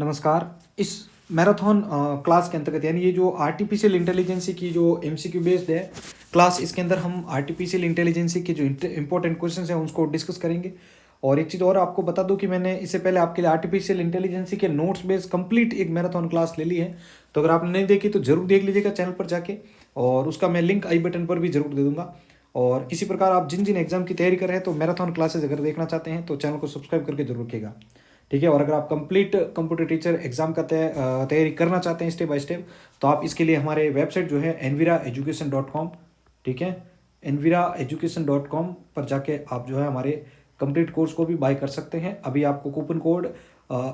नमस्कार। इस marathon class के अंतर्गत यानी ये जो आर्टिफिशियल इंटेलिजेंसी की जो एमसीक्यू बेस्ड है क्लास, इसके अंदर हम आर्टिफिशियल इंटेलिजेंसी के जो इंपॉर्टेंट क्वेश्चंस हैं उसको डिस्कस करेंगे। और एक चीज़ और आपको बता दूं कि मैंने इससे पहले आपके लिए आर्टिफिशियल इंटेलिजेंसी के नोट्स बेस्ड कंप्लीट एक मैराथन क्लास ले ली है। तो अगर आपने नहीं देखी तो जरूर देख लीजिएगा चैनल पर जाके, और उसका मैं लिंक आई बटन पर भी जरूर दे दूंगा। और इसी प्रकार आप जिन जिन एग्जाम की तैयारी कर रहे हैं तो मैराथन क्लासेज अगर देखना चाहते हैं तो चैनल को सब्सक्राइब करके जरूर रखिएगा, ठीक है। और अगर आप कंप्लीट कंप्यूटर टीचर एग्जाम का तैयारी करना चाहते हैं स्टेप बाय स्टेप, तो आप इसके लिए हमारे वेबसाइट जो है enviraeducation.com, ठीक है, enviraeducation.com पर जाके आप जो है हमारे कंप्लीट कोर्स को भी बाय कर सकते हैं। अभी आपको कूपन कोड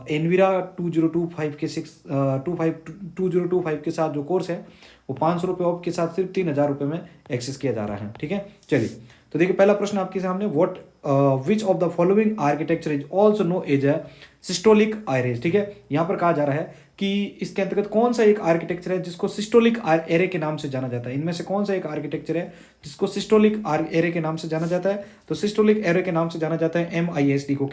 एनवीरा 2025 के 2025 के साथ जो कोर्स है वो 500 रुपये ऑफ के साथ सिर्फ 3000 रुपये में एक्सेस किया जा रहा है, ठीक है। चलिए, तो देखिए पहला प्रश्न आपके सामने, what which of the following architecture is also know as a systolic arrays, ठीक है। यहाँ पर कहा जा रहा है कि इसके अंतर्गत कौन सा एक आर्किटेक्चर है जिसको सिस्टोलिक एरे के नाम से जाना जाता है। इनमें से कौन सा एक आर्किटेक्चर है जिसको सिस्टोलिक एरे के नाम से जाना जाता है? तो सिस्टोलिक एरे के नाम से जाना जाता है MISD को।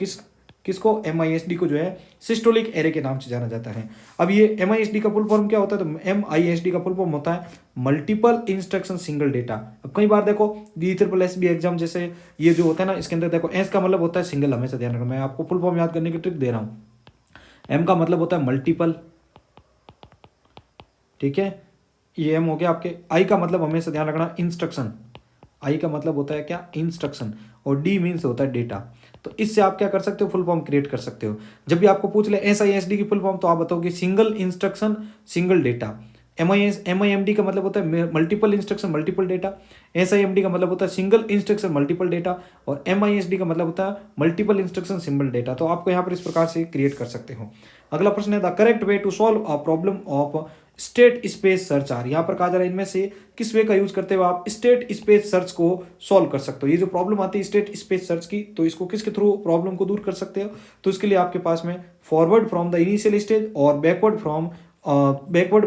किसको? MISD को जो है सिस्टोलिक एरे के नाम से जाना जाता है। अब ये MISD का फुल फॉर्म क्या होता है? तो MISD का फुल फॉर्म होता है मल्टीपल इंस्ट्रक्शन सिंगल डेटा। अब कई बार देखो DSSB एग्जाम जैसे ये जो होता है ना, इसके अंदर देखो एस का मतलब होता है सिंगल, हमेशा ध्यान रखना, मैं आपको फुल फॉर्म याद करने की ट्रिक दे रहा हूँ। एम का मतलब होता है मल्टीपल, ठीक है, ये एम हो गया आपके। आई का मतलब हमेशा ध्यान रखना इंस्ट्रक्शन, आई का मतलब होता है क्या? इंस्ट्रक्शन। और डी मीन्स होता है डेटा। तो इससे आप क्या कर सकते हो? फुल फॉर्म क्रिएट कर सकते हो। जब भी आपको पूछ ले SISD की फुल फॉर्म, तो आप बताओगे single instruction single data. MIMD का मतलब होता है multiple instruction multiple data. SIMD का मतलब होता है सिंगल इंस्ट्रक्शन मल्टीपल डेटा। और MISD का मतलब होता है मल्टीपल इंस्ट्रक्शन सिंगल डेटा। तो आपको यहाँ पर इस प्रकार से क्रिएट कर सकते हो। अगला प्रश्न है, the correct way to solve a problem of state space search are. यहाँ पर कहा जा रहा है इनमें से किस वे का यूज करते हुए आप स्टेट स्पेस सर्च को सॉल्व कर सकते हो। ये जो प्रॉब्लम आती है स्टेट स्पेस सर्च की, तो इसको किसके थ्रू प्रॉब्लम को दूर कर सकते हो? तो इसके लिए आपके पास में forward from the initial stage और बैकवर्ड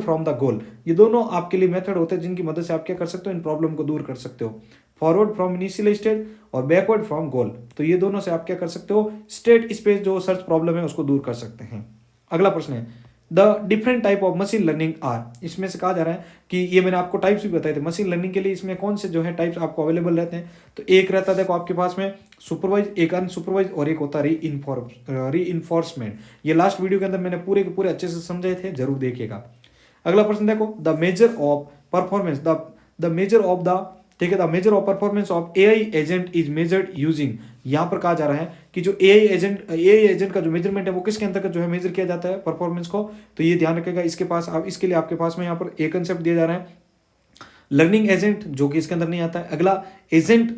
फ्रॉम द गोल, ये दोनों आपके लिए मेथड होते हैं जिनकी मदद से आप क्या कर सकते हो? इन प्रॉब्लम को दूर कर सकते हो। फॉरवर्ड फ्रॉम इनिशियल स्टेज और बैकवर्ड फ्रॉम गोल, तो ये दोनों से आप क्या कर सकते हो? स्टेट स्पेस जो सर्च प्रॉब्लम है उसको दूर कर सकते हैं। अगला प्रश्न है, the different type of machine learning are. इसमें से कहा जा रहा है कि ये मैंने आपको टाइप्स भी बताए थे मशीन लर्निंग के लिए, इसमें कौन से जो है टाइप्स आपको अवेलेबल रहते हैं? तो एक रहता है देखो आपके पास में सुपरवाइज, एक अनसुपरवाइज, और एक होता है री इन्फोर्समेंट। ये लास्ट वीडियो के अंदर मैंने पूरे के पूरे अच्छे से समझाए थे, जरूर देखिएगा। अगला प्रश्न देखो, the measure of performance the measure of the, ठीक है, the measure of performance of AI agent is measured using. यहां पर कहा जा रहा है कि जो AI एजेंट का जो मेजरमेंट है वो किसके अंतर्गत जो है मेजर किया जाता है परफॉर्मेंस को? तो ये ध्यान रखेगा। इसके पास आप, इसके लिए आपके पास में यहाँ पर एक कंसेप्ट दिया जा रहा है लर्निंग एजेंट, जो कि इसके अंदर नहीं आता है। अगला एजेंट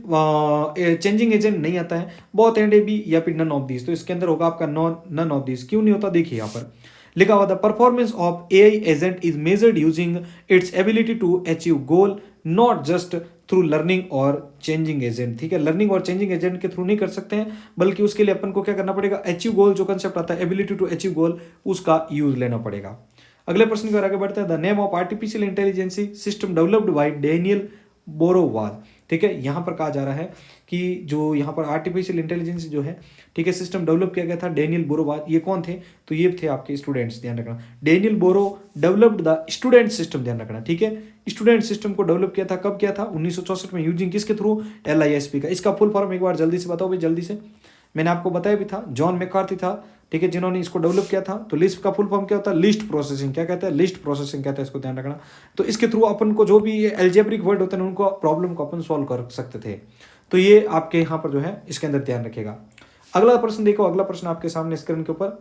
चेंजिंग एजेंट नहीं आता है। बोथ एंड ए बी या फिर नन ऑफ दीज, तो इसके अंदर होगा आपका नन ऑफ दीज। क्यों नहीं होता? देखिए यहाँ पर लिखा हुआ, the performance of AI agent is measured using its ability to achieve goal not just through learning और चेंजिंग एजेंट, ठीक है। लर्निंग और चेंजिंग एजेंट के थ्रू नहीं कर सकते हैं, बल्कि उसके लिए अपन को क्या करना पड़ेगा? अचीव गोल जो कंसेप्ट आता है, एबिलिटी टू अचीव गोल, उसका यूज लेना पड़ेगा। अगले प्रश्न की ओर आगे बढ़ते हैं, the name of artificial intelligence system developed by Daniel बोरोवाज, ठीक है। यहाँ पर कहा जा रहा है कि जो यहाँ पर आर्टिफिशियल इंटेलिजेंस जो है, ठीक है, सिस्टम डेवलप किया गया था डेनियल बोरोवाज। ये कौन थे? तो ये थे आपके स्टूडेंट्स, ध्यान रखना। Daniel Bobrow developed the student system, ध्यान रखना, ठीक है। स्टूडेंट सिस्टम को डेवलप किया था, कब किया था? 1964 में, यूजिंग किसके थ्रू? LISP का। इसका फुल फॉर्म एक बार जल्दी से बताओ भाई, जल्दी से। मैंने आपको बताया भी था, जॉन मैकार्थी था, ठीक है, जिन्होंने इसको डेवलप किया था। तो लिस्ट का फुल फॉर्म क्या होता है? List processing. क्या कहते हैं? लिस्ट प्रोसेसिंग कहते हैं, इसको ध्यान रखना। तो इसके थ्रू अपन को जो भी ये एल्जेब्रिक वर्ड होते हैं उनको प्रॉब्लम को अपन सॉल्व कर सकते थे। तो ये आपके यहाँ पर जो है इसके अंदर ध्यान रखिएगा। अगला प्रश्न देखो, अगला प्रश्न आपके सामने स्क्रीन के ऊपर।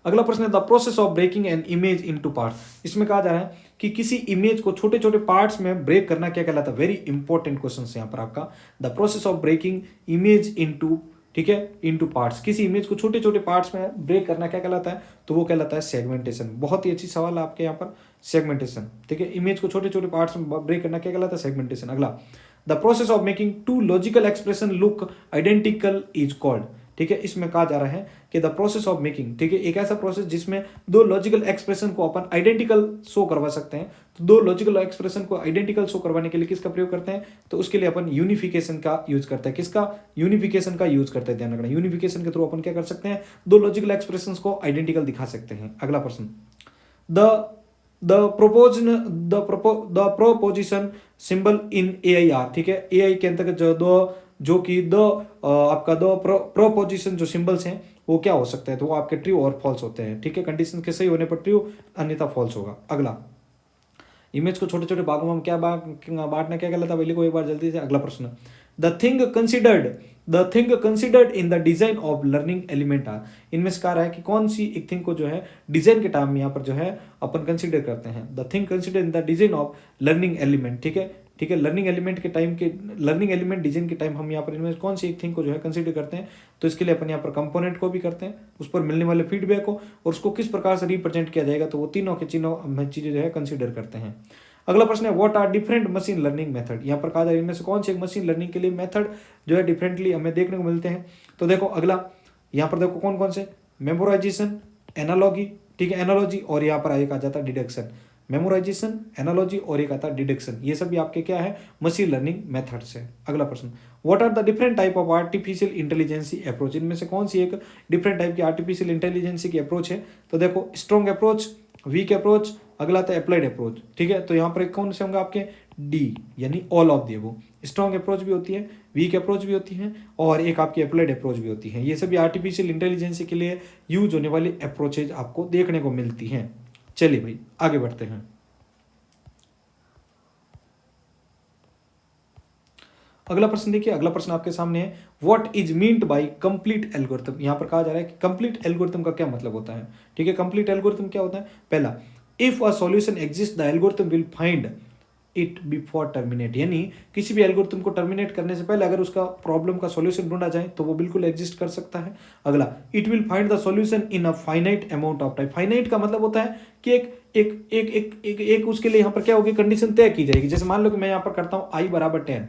अगला प्रश्न है, the process of breaking an image into parts. इसमें कहा जा रहा है कि किसी इमेज को छोटे छोटे पार्ट्स में ब्रेक करना क्या कहलाता है? वेरी इंपॉर्टेंट क्वेश्चन है यहाँ पर आपका। The process of breaking image into, ठीक है, इनटू पार्ट्स, किसी इमेज को छोटे छोटे पार्ट्स में ब्रेक करना क्या कहलाता है? तो वो कहलाता है सेगमेंटेशन। बहुत ही अच्छी सवाल है आपके यहाँ पर, सेगमेंटेशन, ठीक है। इमेज को छोटे छोटे पार्ट्स में ब्रेक करना क्या कहलाता है? सेगमेंटेशन। अगला, the process of making two logical expression look identical is called, ठीक है। इसमें कहा जा रहा है कि द प्रोसेस ऑफ मेकिंग, ठीक है, एक ऐसा प्रोसेस जिसमें दो लॉजिकल एक्सप्रेशन को अपन आइडेंटिकल शो करवा सकते हैं। तो दो लॉजिकल एक्सप्रेशन को आइडेंटिकल शो करवाने के लिए किसका प्रयोग करते हैं, तो उसके लिए अपन यूनिफिकेशन का यूज करते हैं। किसका, यूनिफिकेशन का यूज करते हैं, ध्यान रखना। यूनिफिकेशन के थ्रू अपन क्या कर सकते हैं, दो लॉजिकल एक्सप्रेशन को आइडेंटिकल दिखा सकते हैं। अगला प्रश्न, the proposition symbol in AIR, ठीक है, AI के अंतर्गत जो कि आपका दो प्रोपोजिशन जो सिंबल्स हैं वो क्या हो सकता है, तो वो आपके ट्रू और फॉल्स होते हैं, ठीक है। कंडीशन के सही होने पर ट्रू, अन्यथा फॉल्स होगा। अगला, इमेज को छोटे छोटे भागों में क्या बांटना क्या कहलाता है, पहले को एक बार जल्दी से। अगला प्रश्न, the thing considered in the design of learning element are, इनमें से कह रहा है कि कौन सी एक थिंग को जो है डिजाइन के टाइम में यहाँ पर जो है अपन कंसिडर करते हैं। The thing consider in the design of learning element, ठीक है, ठीक है, लर्निंग एलिमेंट के टाइम के लर्निंग एलिमेंट डिजाइन के टाइम हम यहाँ पर इनमें कौन सी एक थिंग को जो है कंसिडर करते हैं, तो इसके लिए अपन यहाँ पर कंपोनेंट को भी करते हैं, उस पर मिलने वाले फीडबैक को, और उसको किस प्रकार से रिप्रेजेंट किया जाएगा, तो वो तीनों चीजें जो है कंसिडर करते हैं। अगला प्रश्न है, what are different machine learning method, यहाँ पर कहा जाए इनमें से कौन सी एक मशीन लर्निंग के लिए मेथड जो है डिफरेंटली हमें देखने को मिलते हैं। तो देखो अगला, यहाँ पर देखो कौन कौन से, मेमोराइजेशन, एनालॉजी, ठीक है, एनालॉजी, और यहाँ पर एक आ जाता है डिडक्शन। मेमोराइजेशन, एनालॉजी और एक आता है डिडक्शन, ये सभी आपके क्या है, मशीन लर्निंग मेथड्स है। अगला प्रश्न, what are the different type of artificial intelligence approach, इनमें से कौन सी एक डिफरेंट टाइप की आर्टिफिशियल इंटेलिजेंसी की अप्रोच है, तो देखो स्ट्रॉन्ग अप्रोच, वीक अप्रोच, अगला था अप्लाइड अप्रोच, ठीक है। तो यहाँ पर कौन से होंगे आपके, डी, यानी all of the above. Strong approach भी होती है, वीक अप्रोच भी होती है, और एक आपकी अप्लाइड अप्रोच भी होती है। ये सभी आर्टिफिशियल इंटेलिजेंस के लिए यूज होने वाली अप्रोचेज आपको देखने को मिलती हैं। चलिए भाई आगे बढ़ते हैं। अगला प्रश्न देखिए, अगला प्रश्न आपके सामने है, what is meant by complete algorithm. यहाँ पर कहा जा रहा है कि कंप्लीट एल्गोरिथम का क्या मतलब होता है, ठीक है। कंप्लीट एल्गोरिथम क्या होता है, पहला, if a solution exist the algorithm will find it before terminate, यानी किसी भी एल्गोरिथम को टर्मिनेट करने से पहले अगर उसका प्रॉब्लम का सॉल्यूशन ढूंढा जाए तो वो बिल्कुल एग्जिस्ट कर सकता है। अगला, it will find the solution in a finite amount of time. Finite का मतलब होता है कि एक उसके लिए यहाँ पर क्या होगी, कंडीशन तय की जाएगी। जैसे मान लो कि मैं यहाँ पर करता हूँ i बराबर 10,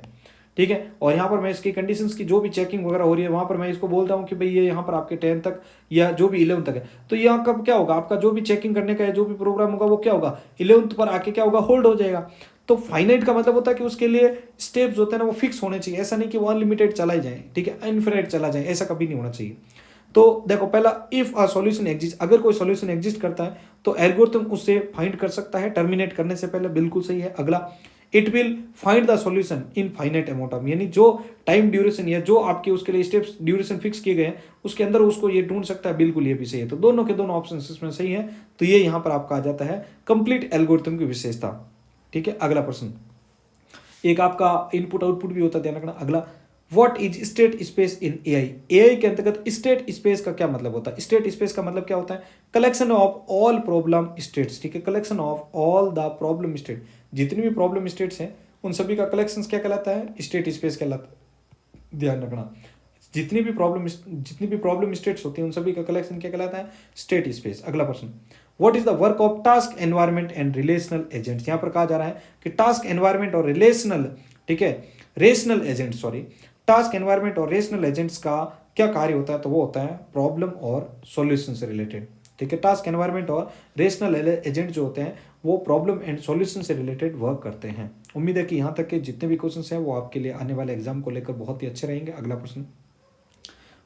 ठीक है, और यहाँ पर मैं इसकी कंडीशंस की जो भी चेकिंग वगैरह हो रही है वहां पर मैं इसको बोलता हूँ कि भाई ये यहाँ पर आपके 10 तक या जो भी 11 तक है, तो यहाँ कब क्या होगा, आपका जो भी चेकिंग करने का है जो भी प्रोग्राम होगा वो क्या होगा, 11th पर आके क्या होगा, होल्ड हो जाएगा। तो फाइनाइट का मतलब होता है कि उसके लिए स्टेप्स होते हैं ना वो फिक्स होने चाहिए, ऐसा नहीं कि वो अनलिमिटेड चला जाए, ठीक है, इनफिनिट चला जाए, ऐसा कभी नहीं होना चाहिए। तो देखो पहला, इफ अ सॉल्यूशन एग्जिस्ट, अगर कोई सॉल्यूशन एग्जिस्ट करता है तो एल्गोरिथम उससे फाइंड कर सकता है टर्मिनेट करने से पहले, बिल्कुल सही है। अगला, it will find the solution in finite amount of, यानी जो टाइम ड्यूरेशन या जो आपके उसके लिए स्टेप्स ड्यूरेशन फिक्स किए गए हैं उसके अंदर उसको ये ढूंढ सकता है, बिल्कुल ये भी सही है। तो दोनों के दोनों ऑप्शन इसमें सही है, तो ये यहां पर आपका आ जाता है कंप्लीट एल्गोरिथम की विशेषता, ठीक है। अगला प्रश्न, एक आपका इनपुट आउटपुट भी होता है, ध्यान रखना। अगला, what is state space in AI, AI के अंतर्गत स्टेट स्पेस का क्या मतलब होता है। स्टेट स्पेस का मतलब क्या होता है, collection of all problem states, ठीक है, collection of all the problem state, जितनी भी प्रॉब्लम स्टेट्स हैं उन सभी का कलेक्शन क्या कहलाता है, स्टेट स्पेस कहलाता है। ध्यान रखना, जितनी भी प्रॉब्लम स्टेट्स होती हैं उन सभी का कलेक्शन क्या कहलाता है, स्टेट स्पेस। अगला प्रश्न, what is the work of task environment and relational agents, यहां पर कहा जा रहा है कि टास्क एनवायरनमेंट और रिलेशनल, ठीक है, rational agent, sorry, task environment और रेशनल एजेंट्स का क्या कार्य होता है, तो वो होता है प्रॉब्लम और सॉल्यूशन से रिलेटेड, ठीक है। टास्क एनवायरनमेंट और रेशनल एजेंट जो होते हैं वो प्रॉब्लम एंड सॉल्यूशन से रिलेटेड वर्क करते हैं। उम्मीद है कि यहाँ तक के जितने भी क्वेश्चंस हैं वो आपके लिए आने वाले एग्जाम को लेकर बहुत ही अच्छे रहेंगे। अगला प्रश्न,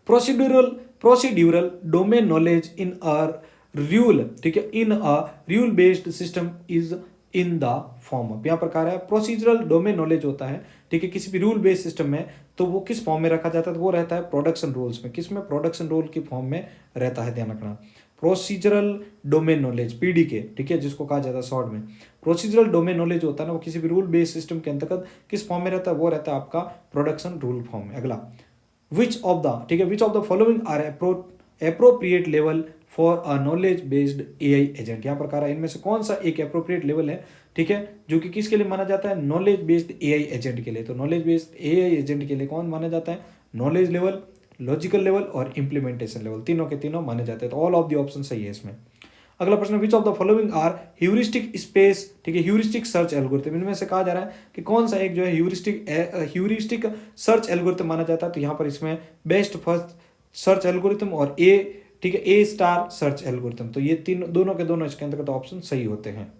procedural domain knowledge in a rule, ठीक है, in a rule based system is in the form of, यहाँ पर कहा है प्रोसीजरल डोमेन नॉलेज होता है, ठीक है, किसी भी रूल बेस्ड सिस्टम में, तो वो किस फॉर्म में रखा जाता है, तो वो रहता है प्रोडक्शन रूल्स में, किसमें, प्रोडक्शन रूल की फॉर्म में रहता है, ध्यान रखना। प्रोसीजरल डोमेन नॉलेज PDK, ठीक है, जिसको कहा जाता है शॉर्ट में। प्रोसीजरल डोमेन नॉलेज होता है ना वो किसी भी रूल बेस्ड सिस्टम के अंतर्गत किस फॉर्म में रहता है, वो रहता है आपका प्रोडक्शन रूल फॉर्म में। अगला, विच ऑफ द, ठीक है, which of the following are appropriate level for a knowledge based AI agent, यहाँ पर कहा रहा है इनमें से कौन सा एक एप्रोप्रिएट लेवल है, ठीक है, जो कि किसके लिए माना जाता है, नॉलेज बेस्ड AI एजेंट के लिए। तो नॉलेज बेस्ड AI एजेंट के लिए कौन माना जाता है, नॉलेज लेवल, लॉजिकल लेवल और इंप्लीमेंटेशन लेवल, तीनों के तीनों माने जाते हैं। तो ऑल ऑफ द ऑप्शन सही है इसमें। अगला प्रश्न, which of the following are heuristic space, ठीक है, ह्यूरिस्टिक सर्च एल्गोरिथम, इनमें से कहा जा रहा है कि कौन सा एक जो है ह्यूरिस्टिक सर्च एल्गोरिथम माना जाता है। तो यहाँ पर इसमें बेस्ट फर्स्ट सर्च एल्गोरिथम और ठीक है, ए स्टार सर्च एल्गोरिथम। तो ये तीन दोनों के दोनों इसके अंतर्गत ऑप्शन सही होते हैं।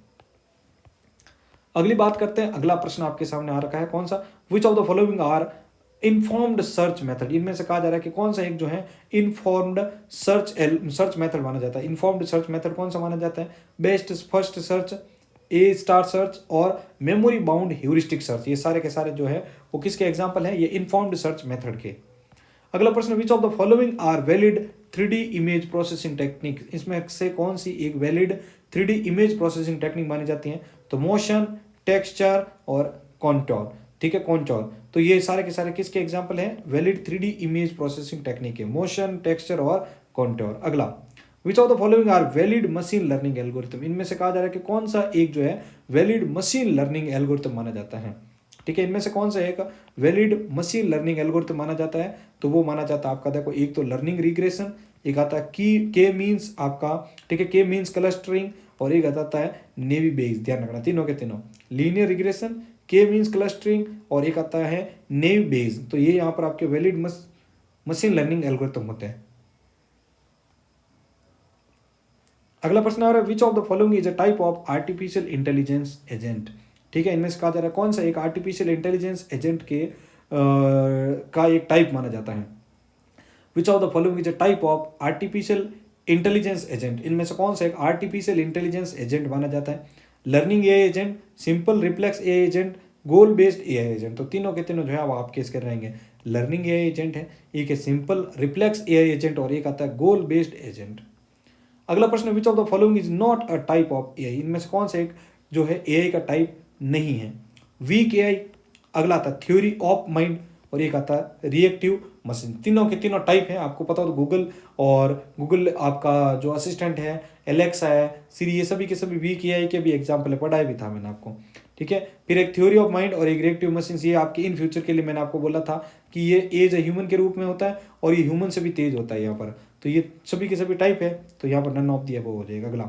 अगली बात करते हैं, अगला प्रश्न आपके सामने आ रखा है कौन सा, which of the following are informed search method. इनमें से कहा जा रहा है कि कौन सा एक जो है इन्फॉर्म्ड सर्च मेथड माना जाता है। इन्फॉर्म्ड सर्च मेथड कौन सा माना जाता है, बेस्ट फर्स्ट सर्च, ए स्टार सर्च और मेमोरी बाउंड ह्यूरिस्टिक सर्च। ये सारे के सारे जो है वो किसके एग्जाम्पल है, ये इन्फॉर्म्ड सर्च मेथड के। अगला प्रश्न, which of the following are valid 3D image processing technique. इसमें से कौन सी एक valid 3D image processing technique मानी जाती है, तो मोशन, टेक्सचर और कॉन्टोर। ठीक है, कॉन्टोर। तो ये सारे के सारे किसके एग्जाम्पल हैं, valid 3D image processing technique है, मोशन, टेक्सचर और कॉन्टोर। अगला, which of the following are valid machine learning algorithm. इनमें से कहा जा रहा है कि कौन सा एक जो है वैलिड मशीन लर्निंग एल्गोरिथम माना जाता है। ठीक है, इनमें से कौन सा एक वैलिड मशीन लर्निंग एल्गोरिथम माना जाता है, तो वो माना जाता है आपका, देखो एक तो लर्निंग रिग्रेशन, एक आता है की के मीन्स आपका, ठीक है, के मीन्स क्लस्टरिंग, और एक आता है नेवी बेस। ध्यान रखना तीनों के तीनों, लीनियर रिग्रेशन, के मीन्स क्लस्टरिंग और एक आता है नेव बेस। तो ये यहाँ पर आपके वैलिड मशीन लर्निंग एल्गोरिथम होते हैं। अगला प्रश्न आ रहा है, which of the following is a type of artificial intelligence agent. ठीक है, इनमें से कहा जा रहा है कौन सा एक आर्टिफिशियल इंटेलिजेंस एजेंट के का एक टाइप माना जाता है। Which of the following is a type of artificial intelligence agent. इनमें से कौन सा एक आर्टिफिशियल इंटेलिजेंस एजेंट माना जाता है, learning AI agent, simple reflex AI agent, गोल बेस्ड एआई एजेंट। तो तीनों के तीनों जो है वो आप केस कर रहेंगे, लर्निंग एआई एजेंट है, एक है सिंपल रिफ्लेक्स एआई एजेंट और एक आता है गोल बेस्ड एजेंट। अगला प्रश्न, which of the following is not a type of AI. इनमें से कौन सा एक जो है एआई का टाइप नहीं है, वीक एआई, अगला आता है थ्योरी ऑफ माइंड और एक आता है रिएक्टिव मशीन। तीनों के तीनों टाइप है, आपको पता हो तो गूगल और गूगल आपका जो असिस्टेंट है, एलेक्सा है, सिरी, ये सभी के सभी वीक एआई के भी एग्जाम्पल है, पढ़ाया भी था मैंने आपको। ठीक है, फिर एक थ्योरी ऑफ माइंड और एक रिएक्टिव मशीन, ये आपके इन फ्यूचर के लिए मैंने आपको बोला था कि ये एज ए ह्यूमन के रूप में होता है और ये ह्यूमन से भी तेज होता है यहाँ पर। तो ये सभी के सभी टाइप है, तो यहाँ पर नन ऑफ दी अबव हो जाएगा। अगला,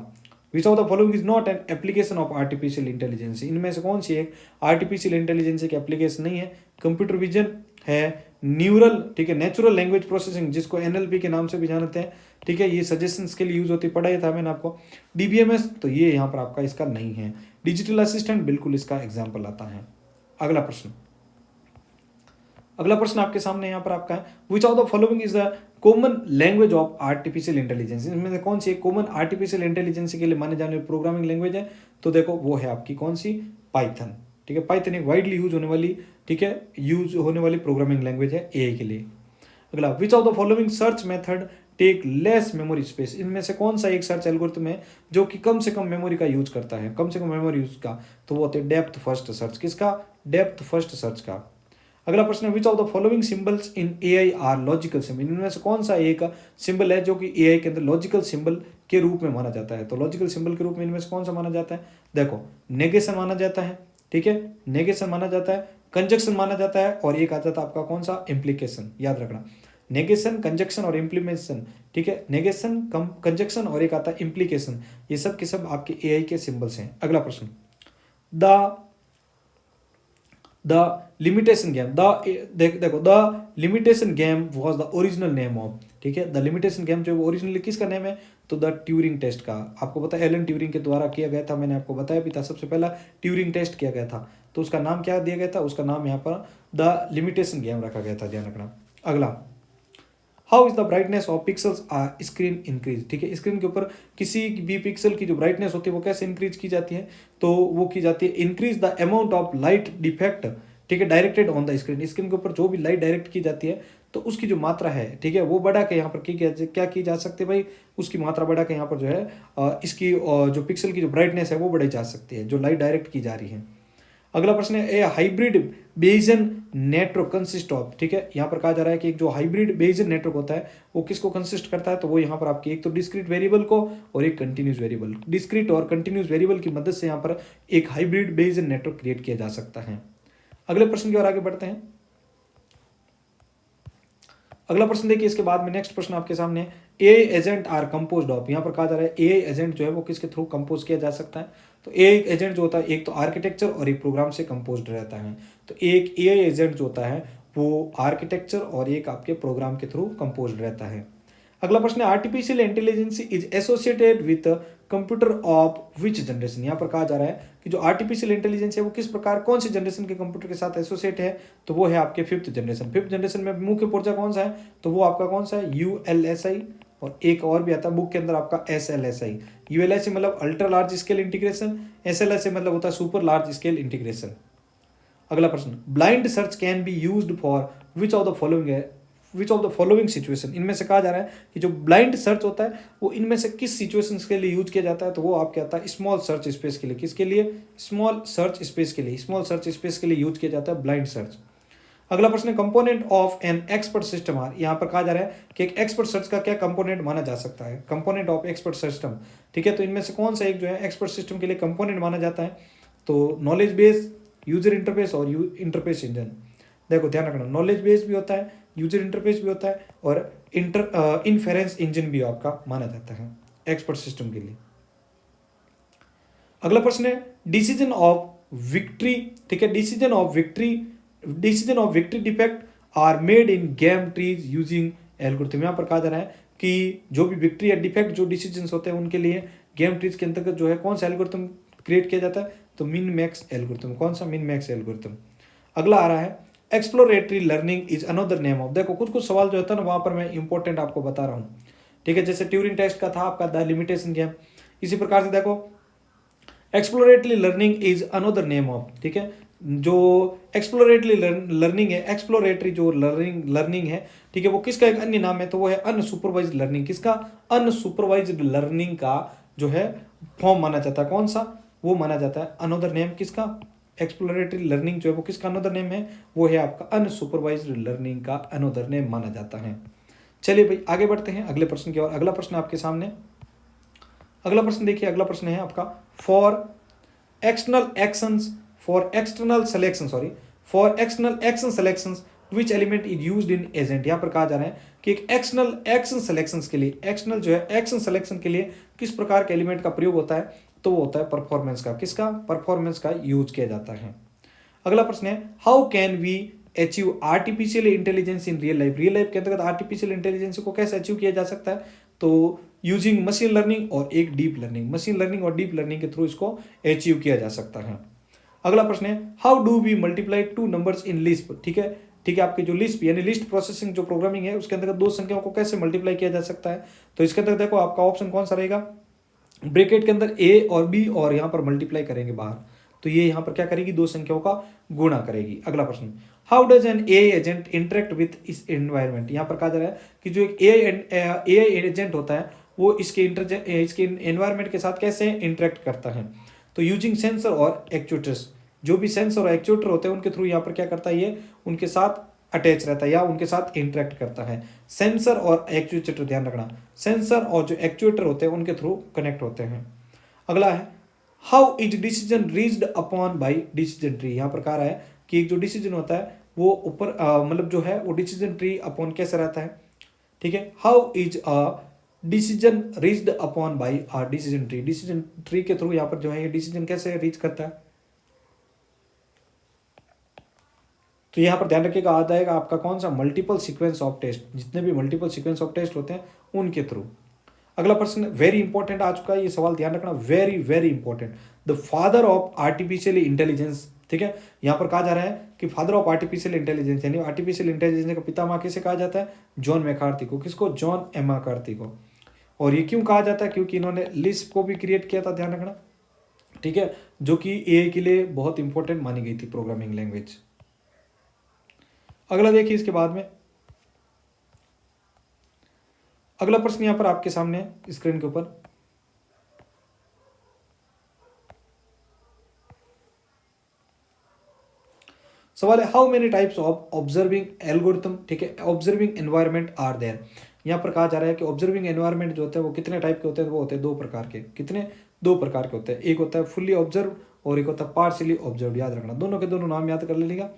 which of the following is not an application of artificial intelligence. इनमें से कौन सी एक आर्टिफिशियल इंटेलिजेंस की एप्लीकेशन नहीं है, कंप्यूटर विजन है, न्यूरल, ठीक है, नेचुरल लैंग्वेज प्रोसेसिंग जिसको एनएलपी के नाम से भी जानते हैं, ठीक है, ये सजेशंस के लिए यूज होती है, पढ़ाया था मैंने आपको। डीबीएमएस, तो ये यहाँ पर आपका इसका नहीं है। डिजिटल असिस्टेंट, बिल्कुल इसका एग्जाम्पल आता है। अगला प्रश्न, अगला प्रश्न आपके सामने यहाँ पर आपका है, which of the following is the common language of artificial intelligence. इसमें से कौन सी एक कॉमन आर्टिफिशियल इंटेलिजेंस के लिए माने जाने वाली प्रोग्रामिंग लैंग्वेज है, तो देखो वो है आपकी कौन सी, पाइथन। ठीक है, पाइथन एक वाइडली यूज होने वाली, ठीक है, यूज होने वाली प्रोग्रामिंग लैंग्वेज है एआई के लिए। अगला, which of the following search method take less memory space. इनमें से कौन सा एक सर्च एल्गोरिथम है जो कि कम से कम मेमोरी का यूज करता है, कम से कम मेमोरी यूज का, तो वो होते हैं डेप्थ फर्स्ट सर्च। किसका, डेप्थ फर्स्ट सर्च का। अगला प्रश्न, which of the following symbols in AI are logical symbol. इनमें से कौन सा एक सिंबल है जो कि एआई के अंदर लॉजिकल सिंबल के रूप में माना जाता है। तो लॉजिकल सिंबल के रूप में इनमें से कौन सा माना जाता है, देखो नेगेशन माना जाता है, ठीक है, नेगेशन माना जाता है, कंजक्शन माना जाता है और एक आता था आपका कौन सा, इम्प्लीकेशन। याद रखना, नेगेशन, कंजक्शन और इम्प्लीमेशन। ठीक है, नेगेशन, कंजक्शन और एक आता है इम्प्लीकेशन, ये सब के सब आपके एआई के सिंबल्स हैं। अगला प्रश्न, द लिमिटेशन गेम, देखो the limitation game was the original name of, ठीक है, द लिमिटेशन गेम जो ओरिजिनली किसका नेम है, तो द ट्यूरिंग टेस्ट का। आपको पता है एलन ट्यूरिंग के द्वारा किया गया था, मैंने आपको बताया भी था, सबसे पहला ट्यूरिंग टेस्ट किया गया था, तो उसका नाम क्या दिया गया था, उसका नाम यहाँ पर द लिमिटेशन गेम रखा गया था, ध्यान रखना। अगला, how is the brightness of pixels screen increase. ठीक है, स्क्रीन के ऊपर किसी भी पिक्सल की जो ब्राइटनेस होती है वो कैसे इंक्रीज की जाती है, तो वो की जाती है increase the amount of light defect, ठीक है, directed on the screen. Screen के ऊपर जो भी लाइट डायरेक्ट की जाती है तो उसकी जो मात्रा है, ठीक है, वो बढ़ा के यहाँ पर क्या की जा सकती है भाई, उसकी मात्रा बढ़ा के यहाँ पर जो है इसकी जो पिक्सल की जो ब्राइटनेस है वो बढ़ाई जा सकती है, जो लाइट डायरेक्ट की जा रही है। अगला प्रश्न है, a hybrid Bayesian network consist of. ठीक है, यहाँ पर कहा जा रहा है कि एक जो हाइब्रिड बेजियन नेटवर्क होता है वो किसको कंसिस्ट करता है, तो वो यहाँ पर आपकी एक तो डिस्क्रीट वेरिएबल को और एक कंटिन्यूस वेरिएबल, डिस्क्रीट और कंटिन्यूस वेरिएबल की मदद से यहाँ पर एक हाइब्रिड बेजियन नेटवर्क क्रिएट किया जा सकता है। अगले प्रश्न की ओर आगे बढ़ते हैं। अगला प्रश्न देखिए, इसके बाद में नेक्स्ट प्रश्न आपके सामने, AI agent are composed of. यहाँ पर कहा जा रहा है एआई एजेंट जो है वो किसके थ्रू कंपोज किया जा सकता है, तो एआई एजेंट जो होता है एक तो आर्किटेक्चर और एक प्रोग्राम से कंपोज्ड रहता है। तो एक एआई एजेंट जो होता है वो आर्किटेक्चर और एक आपके प्रोग्राम के थ्रू कंपोज्ड रहता है। अगला प्रश्न है artificial intelligence is associated with computer of which generation. यहाँ पर कहा जा रहा है कि जो आर्टिफिशियल इंटेलिजेंस है वो किस प्रकार कौन सी जनरेशन के कंप्यूटर के साथ एसोसिएट है, तो वो है आपके फिफ्थ जनरेशन। फिफ्थ जनरेशन में मुख्य पुर्जा कौन सा है, तो वो आपका कौन सा है, ULSI, और एक और भी आता है बुक के अंदर आपका SLSI। ULSI मतलब ultra large scale integration, SLSI मतलब होता है सुपर लार्ज स्केल इंटीग्रेशन। अगला प्रश्न, blind search can be used for which of the following है, which of the following situation. इनमें से कहा जा रहा है कि जो ब्लाइंड सर्च होता है वो इनमें से किस सिचुएशंस के लिए यूज किया जाता है, तो वो आपके आता है स्मॉल सर्च स्पेस के लिए। किसके लिए, स्मॉल सर्च स्पेस के लिए, स्मॉल सर्च स्पेस के लिए यूज किया जाता है ब्लाइंड सर्च। अगला प्रश्न है component of an expert system are. यहाँ पर कहा जा रहा है कि एक एक्सपर्ट सर्च का क्या कंपोनेंट माना जा सकता है, कंपोनेंट ऑफ एक्सपर्ट सिस्टम। ठीक है, तो इनमें से कौन सा एक जो है एक्सपर्ट सिस्टम के लिए कंपोनेंट माना जाता है, तो नॉलेज बेस, यूजर इंटरफेस और इंटरफेस इंजन। देखो ध्यान रखना, नॉलेज बेस भी होता है, यूजर इंटरफेस भी होता है, और इन्फेरेंस इंजन भी आपका माना जाता है एक्सपर्ट सिस्टम के लिए। अगला प्रश्न है डिसीजन ऑफ विक्ट्री। ठीक है, decision of victory defect are made in game trees using algorithm. यहाँ पर कहा जा रहा है कि जो भी विक्ट्री या डिफेक्ट जो डिसीजन होते हैं उनके लिए गेम ट्रीज के अंतर्गत जो है कौन सा एल्गोरिथम क्रिएट किया जाता है, तो मिन मैक्स एल्गोरिथम। कौन सा, मिन मैक्स एल्गोरिथम। अगला आ रहा है exploratory learning is another name of. देखो कुछ कुछ सवाल जो होता है ना वहां पर मैं इंपॉर्टेंट आपको बता रहा हूँ। ठीक है, जैसे ट्यूरिंग टेस्ट का था आपका द लिमिटेशन गेम, इसी प्रकार से देखो exploratory learning is another name of. ठीक है, जो एक्सप्लोरेटरी लर्निंग है, एक्सप्लोरेटरी जो लर्निंग है, ठीक है, वो किसका एक अन्य नाम है, तो वो है अनसुपरवाइज्ड लर्निंग। किसका, अनसुपरवाइज्ड लर्निंग का जो है फॉर्म माना जाता है, कौन सा, वो माना जाता है अनदर नेम किसका, एक्सप्लोरेटरी लर्निंग जो है वो किसका अनदर नेम है, वो है आपका अनसुपरवाइज्ड लर्निंग का अनदर नेम माना जाता है। चलिए भाई आगे बढ़ते हैं अगले प्रश्न की ओर। अगला प्रश्न आपके सामने, अगला प्रश्न देखिए, अगला प्रश्न है आपका for external actions, for external action selections which element is used in agent. यहाँ पर कहा जा रहा है कि एक एक्सटर्नल एक्शन सेलेक्शंस के लिए, एक्सटर्नल जो है एक्शन सेलेक्शन के लिए किस प्रकार के एलिमेंट का प्रयोग होता है, तो वो होता है परफॉर्मेंस का। किसका, परफॉर्मेंस का यूज किया जाता है। अगला प्रश्न है how can we achieve artificial intelligence in real life. Real life के अंतर्गत आर्टिफिशियल इंटेलिजेंस को कैसे अचीव किया जा सकता है, तो यूजिंग मशीन लर्निंग और एक डीप लर्निंग, मशीन लर्निंग और डीप लर्निंग के थ्रू इसको अचीव किया जा सकता है। अगला प्रश्न है how do we multiply two numbers in Lisp. ठीक है, ठीक है, आपकी जो लिस्प यानी लिस्ट प्रोसेसिंग जो प्रोग्रामिंग है उसके अंतर्गत दो संख्याओं को कैसे मल्टीप्लाई किया जा सकता है, तो इसके अंदर देखो आपका ऑप्शन कौन सा रहेगा, ब्रैकेट के अंदर ए और बी और यहाँ पर मल्टीप्लाई करेंगे बाहर, तो ये यहाँ पर क्या करेगी, दो संख्याओं का गुणा करेगी। अगला प्रश्न how does N AI agent interact with इस एनवायरमेंट। यहाँ पर कहा जा रहा है कि जो एक एआई एजेंट होता है वो इसके एनवायरमेंट के साथ कैसे इंटरेक्ट करता है, तो यूजिंग सेंसर और एक्चुएटर्स। जो भी सेंसर और एक्चुएटर होते हैं उनके थ्रू यहाँ पर क्या करता है, ये उनके साथ अटैच रहता है या उनके साथ इंटरेक्ट करता है। सेंसर और एक्चुएटर, ध्यान रखना, सेंसर और जो एक्चुएटर होते हैं उनके थ्रू कनेक्ट होते हैं। अगला है how is decision reached upon bye decision tree. यहाँ पर कहा रहा है कि एक जो डिसीजन होता है वो ऊपर मतलब जो है वो डिसीजन ट्री अपॉन कैसे रहता है। ठीक है, how is decision reached upon bye decision tree, decision tree के थ्रू यहाँ पर जो है ये डिसीजन कैसे रीच करता है, तो यहाँ पर ध्यान रखिएगा आ जाएगा आपका कौन सा, मल्टीपल सीक्वेंस ऑफ टेस्ट, जितने भी मल्टीपल सीक्वेंस ऑफ टेस्ट होते हैं उनके थ्रू। अगला प्रश्न वेरी इंपॉर्टेंट आ चुका है, ये सवाल ध्यान रखना, very very important, the father of artificial intelligence. ठीक है, यहाँ पर कहा जा रहा है कि फादर ऑफ आर्टिफिशियल इंटेलिजेंस यानी आर्टिफिशियल इंटेलिजेंस का पितामह किसे कहा जाता है, जॉन मैकार्थी को। किसको, जॉन एम मैकार्थी को। और ये क्यों कहा जाता है, क्योंकि इन्होंने लिस्प को भी क्रिएट किया था, ध्यान रखना। ठीक है, जो कि एआई के लिए बहुत इंपॉर्टेंट मानी गई थी प्रोग्रामिंग लैंग्वेज। अगला देखिए इसके बाद में, अगला प्रश्न यहां पर आपके सामने स्क्रीन के ऊपर, सवाल है how many types of observing algorithm. ठीक है, ऑब्जर्विंग एनवायरनमेंट आर देयर। यहां पर कहा जा रहा है कि ऑब्जर्विंग एनवायरनमेंट जो होते हैं वो कितने टाइप के होते हैं, वो होते हैं दो प्रकार के। कितने, दो प्रकार के होते हैं, एक होता है फुल्ली ऑब्जर्व और एक होता है पार्शियली ऑब्जर्व। याद रखना, दोनों के दोनों नाम याद कर लीजिएगा,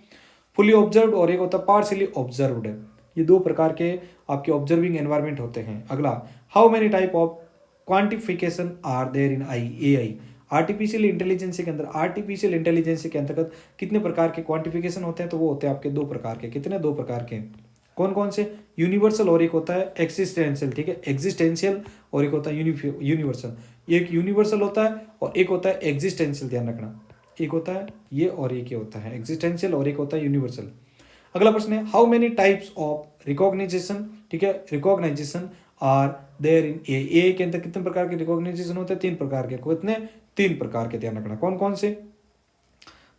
फुली ऑब्जर्व्ड और एक होता है पार्शियली ऑब्जर्व्ड। ये दो प्रकार के आपके ऑब्जर्विंग एनवायरनमेंट होते हैं। अगला how many type of quantification are there in AI. Artificial intelligence के अंदर, आर्टिफिशियल इंटेलिजेंस के अंतर्गत कितने प्रकार के क्वांटिफिकेशन होते हैं, तो वो होते हैं आपके दो प्रकार के। कितने, दो प्रकार के कौन कौन से? यूनिवर्सल और एक होता है एक्सिस्टेंशियल, ठीक है, एग्जिस्टेंशियल और एक होता है यूनिवर्सल। एक यूनिवर्सल होता है और एक होता है एग्जिस्टेंशियल, ध्यान रखना, एक होता है ये और एक ये होता है एग्जिस्टेंशियल और एक होता है यूनिवर्सल। अगला प्रश्न है how many types of recognition, ठीक है, recognition are there in a के अंदर कितने प्रकार के रिकॉग्नाइजेशन होते हैं? 3 प्रकार के। कितने? 3 प्रकार के, ध्यान रखना। कौन कौन से?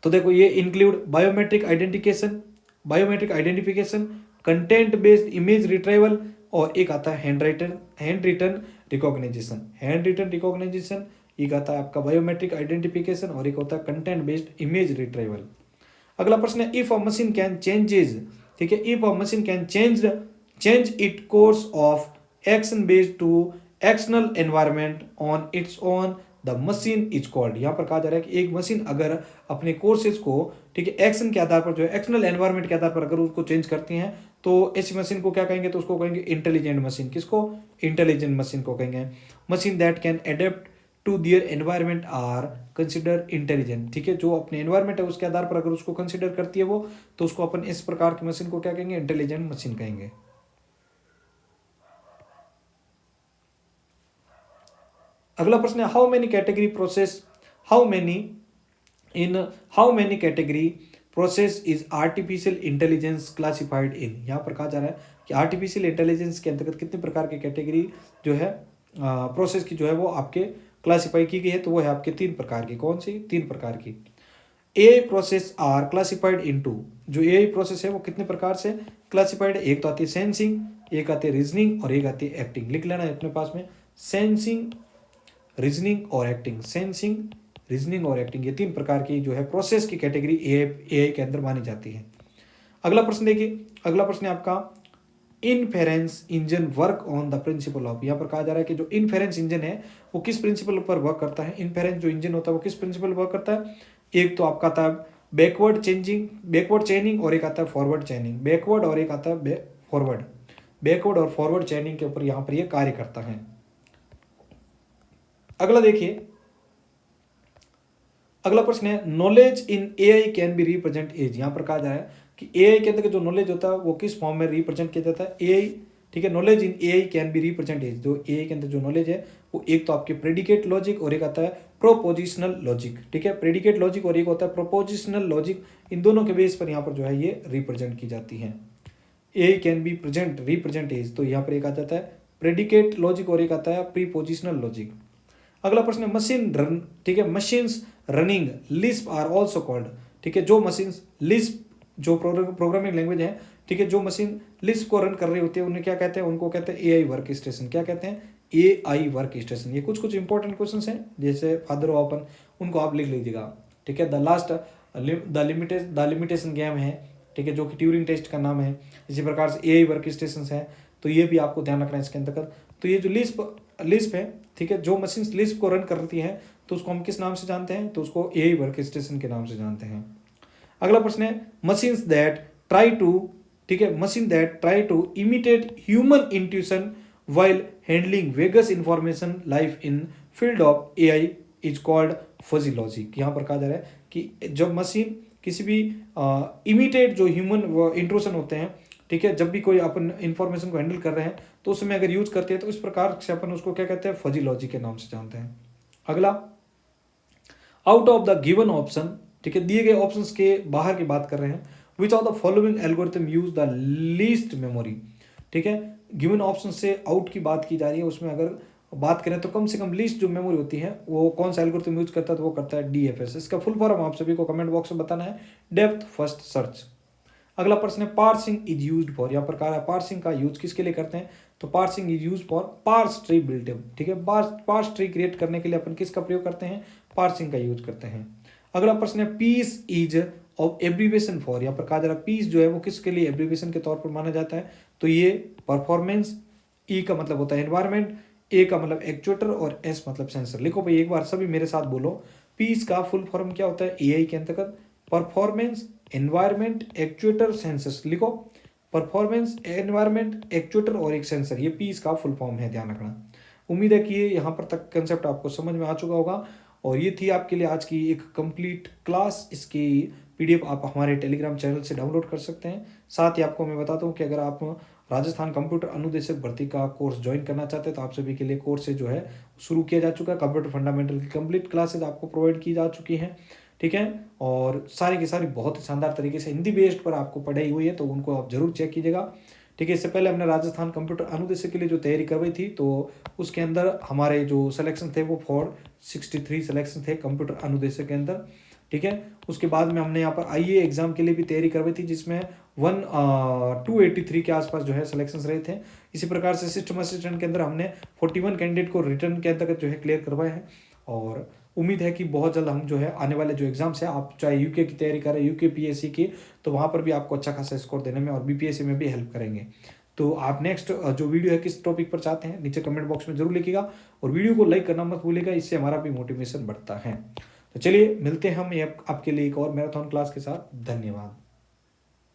तो देखो ये include biometric identification, content based image retrieval और एक आता है handwritten recognition. Handwritten recognition, एक आता है आपका बायोमेट्रिक आइडेंटिफिकेशन और एक होता है कंटेंट बेस्ड इमेज रिट्राइवल। अगला प्रश्न है if a machine can changes, ठीक है, if a machine can change it course of action based to external environment on its own the machine is called. यहाँ पर कहा जा रहा है कि एक मशीन अगर अपने कोर्सेज को, ठीक है, एक्शन के आधार पर जो है एक्सटर्नल एनवायरनमेंट के आधार पर अगर उसको चेंज करती हैं तो ऐसी मशीन को क्या कहेंगे? तो उसको कहेंगे इंटेलिजेंट मशीन। किसको? इंटेलिजेंट मशीन को कहेंगे। Machine that can adapt to their environment are consider intelligent, ठीक है, जो अपने एनवायरमेंट है उसके आधार पर अगर उसको कंसिडर करती है वो, तो उसको अपन इस प्रकार की मशीन को क्या कहेंगे? इंटेलिजेंट मशीन कहेंगे। अगला प्रश्न है how many category process, how many category process is artificial intelligence classified in. यहाँ पर कहा जा रहा है कि आर्टिफिशियल इंटेलिजेंस के अंतर्गत कितने प्रकार की कैटेगरी जो है प्रोसेस की जो है वो आपके क्लासिफाई की गई है? तो वो है आपके 3 प्रकार की। कौन सी? 3 प्रकार की। AI process are classified into, जो एआई प्रोसेस है वो कितने प्रकार से क्लासिफाइड है? एक तो आती है सेंसिंग, एक आती है रीजनिंग और एक आती है एक्टिंग। लिख लेना है अपने पास में, सेंसिंग, रीजनिंग और एक्टिंग। सेंसिंग, रीजनिंग और एक्टिंग, ये 3 प्रकार की जो है प्रोसेस की कैटेगरी एआई के अंदर मानी जाती है। अगला प्रश्न देखिए, अगला प्रश्न है आपका inference engine work on the principle of. यहाँ पर कहा जा रहा है कि जो इनफेरेंस इंजन है वो किस प्रिंसिपल पर वर्क करता है? इनफेरेंस जो इंजन होता है वो किस प्रिंसिपल वर्क करता है? एक तो आपका आता है बैकवर्ड चेनिंग और एक आता है फॉरवर्ड चेनिंग। बैकवर्ड और एक आता है फॉरवर्ड, बैकवर्ड और फॉरवर्ड चेनिंग के ऊपर यहाँ पर ये कार्य करता है। अगला देखिए, अगला प्रश्न है knowledge in AI can be represent as. यहाँ पर कहा जा रहा है कि एआई के अंदर जो नॉलेज होता है वो किस फॉर्म में रिप्रेजेंट किया जाता है? एआई, ठीक है, knowledge in AI can be represent as. जो एआई के अंदर जो नॉलेज है वो एक तो आपके प्रेडिकेट लॉजिक और एक आता है प्रोपोजिशनल लॉजिक, ठीक है, प्रेडिकेट लॉजिक और एक होता है प्रोपोजिशनल लॉजिक। इन दोनों के बेस पर यहाँ पर जो है ये रिप्रेजेंट की जाती है। AI can be represent as, तो यहाँ पर एक आ जाता है प्रेडिकेट लॉजिक और एक आता है प्रीपोजिशनल लॉजिक। अगला प्रश्न है मशीन रन, ठीक है, machines running Lisp are also called, ठीक है, जो मशीन लिस्प जो प्रोग्रामिंग लैंग्वेज है, ठीक है, जो मशीन लिस्प को रन कर रही होती है उन्हें क्या कहते हैं? उनको कहते हैं एआई वर्क स्टेशन। क्या कहते हैं? AI work station. ये कुछ इंपॉर्टेंट क्वेश्चंस हैं जैसे फादर ऑफ ओपन, उनको आप लिख लीजिएगा, ठीक है। द लिमिटेशन गेम है, ठीक है, जो कि ट्यूरिंग टेस्ट का नाम है। इसी प्रकार से एआई वर्क स्टेशन है, तो ये भी आपको ध्यान रखना है इसके अंतर्गत। तो ये जो लिस्प है, ठीक है, जो मशीन लिस्प को रन करती है तो उसको हम किस नाम से जानते हैं? तो उसको एआई वर्क स्टेशन के नाम से जानते हैं। अगला प्रश्न है मशीन्स दैट ट्राई टू, ठीक है, machine that try to imitate human intuition while handling vague information life in field of AI is called fuzzy logic. यहाँ पर कहा जा रहा है कि जब मशीन किसी भी इमिटेट जो ह्यूमन इंट्रूशन होते हैं, ठीक है, जब भी कोई अपन इंफॉर्मेशन को हैंडल कर रहे हैं तो उसमें अगर यूज करते हैं तो इस प्रकार से अपन उसको क्या कहते हैं? फजी लॉजिक के नाम से जानते हैं। अगला out of the given option, ठीक है, दिए गए ऑप्शंस के बाहर की बात कर रहे हैं, विच of the following algorithm use the least memory, ठीक है, गिवन ऑप्शन से आउट की बात की जा रही है, उसमें अगर बात करें तो कम से कम लीस्ट जो मेमोरी होती है वो कौन सा एल्गोरिथम यूज करता है? तो वो करता है डीएफएस। इसका फुल फॉर्म आप सभी को कमेंट बॉक्स में बताना है, डेप्थ फर्स्ट सर्च। अगला प्रश्न है पार्सिंग इज यूज्ड फॉर। यहाँ पर कहा है पार्सिंग का यूज किसके लिए करते हैं? तो parsing is use for parse tree building, ठीक है, पार्स ट्री क्रिएट करने के लिए अपन किसका प्रयोग करते हैं? पार्सिंग का यूज करते हैं। अगला प्रश्न है PEAS is of abbreviation for. यहाँ पर कहा जा रहा है पीस जो है वो किसके लिए एब्रीवेशन के तौर पर माना जाता है? तो ये परफॉर्मेंस, ई का मतलब होता है एनवायरमेंट, ए का मतलब एक्चुएटर और एस मतलब सेंसर। लिखो भाई एक बार सभी मेरे साथ बोलो, पीस का फुल फॉर्म क्या होता है एआई के अंतर्गत? Performance, environment, actuator, sensor. लिखो परफॉर्मेंस, एनवायरमेंट, एक्चुएटर और एक सेंसर, ये पीस का फुल फॉर्म है, ध्यान रखना। उम्मीद है कि ये यहाँ पर तक कंसेप्ट आपको समझ में आ चुका होगा और ये थी आपके लिए आज की एक कंप्लीट क्लास। इसकी PDF आप हमारे टेलीग्राम चैनल से डाउनलोड कर सकते हैं। साथ ही आपको मैं बताता हूँ कि अगर आप राजस्थान कंप्यूटर अनुदेशक भर्ती का कोर्स ज्वाइन करना चाहते हैं तो आप सभी के लिए कोर्स जो है शुरू किया जा चुका है। कंप्यूटर फंडामेंटल की कंप्लीट क्लासेज आपको प्रोवाइड की जा चुकी हैं, ठीक है। और सारी की सारी बहुत ही शानदार तरीके से हिंदी बेस्ड पर आपको पढ़ाई हुई है, तो उनको आप जरूर चेक कीजिएगा, ठीक है। इससे पहले हमने राजस्थान कंप्यूटर अनुदेशक के लिए जो तैयारी करवाई थी, तो उसके अंदर हमारे जो सिलेक्शन थे वो 463 सिलेक्शन थे कंप्यूटर अनुदेशक के अंदर, ठीक है। उसके बाद में हमने यहाँ पर IAS एग्जाम के लिए भी तैयारी करवाई थी, जिसमें 283 के आसपास जो है सिलेक्शंस रहे थे। इसी प्रकार से सिस्टम असिस्टेंट के अंदर हमने 41 कैंडिडेट को रिटर्न के अंतर्गत जो है क्लियर करवाए हैं। और उम्मीद है कि बहुत जल्द हम जो है आने वाले जो एग्जाम्स है, आप चाहे यूके की तैयारी करें, यूके PSC की, तो वहाँ पर भी आपको अच्छा खासा स्कोर देने में और BPSC में भी हेल्प करेंगे। तो आप नेक्स्ट जो वीडियो है किस टॉपिक पर चाहते हैं नीचे कमेंट बॉक्स में जरूर लिखिएगा, और वीडियो को लाइक करना मत भूलिएगा, इससे हमारा भी मोटिवेशन बढ़ता है। तो चलिए मिलते हैं हम आपके लिए एक और मैराथन क्लास के साथ। धन्यवाद।